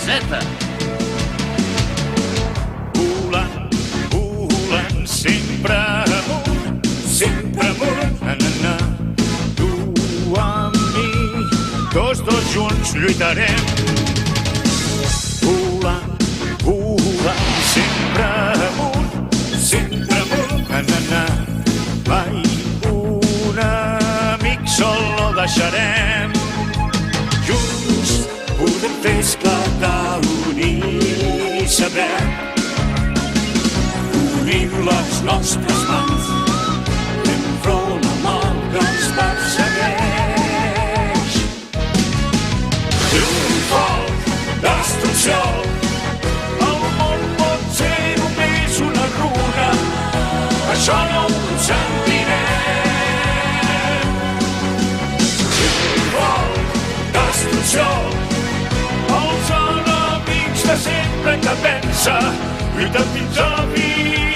Z. Volant, volant, sempre amunt, na, na, na. Tu amb mi, tots dos junts lluitarem. Volant, volant, sempre amunt, na, na, na. Mai un amic sol no deixarem. Junts podem fer esclatar l'unir i saber. Unim les nostres mans enfront al mal que ens persegueix. Un foc, destrucció, el món pot ser només una runa, això no ho sentirem. Un foc, destrucció, els enemics de sempre que pensa, lluiten fins a fi.